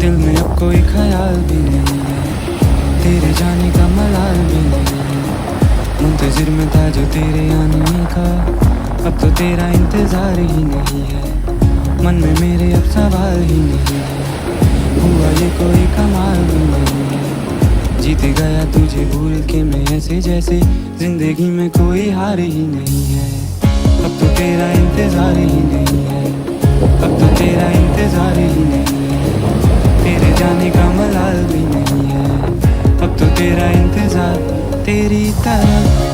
दिल में अब कोई ख्याल भी नहीं है, तेरे जाने का मलाल भी नहीं है। मुंतजिर में था जो तेरे आने का, अब तो तेरा इंतजार ही नहीं है। मन में मेरे अब सवाल ही नहीं है, हुआ ये कोई कमाल भी नहीं है। जीत गया तुझे भूल के मैं ऐसे जैसे जिंदगी में कोई हार ही नहीं है। अब तो तेरा इंतजार ही नहीं है, अब तो तेरा इंतजार ही नहीं है। तेरे जाने का मलाल भी नहीं है, अब तो तेरा इंतजार तेरी तरफ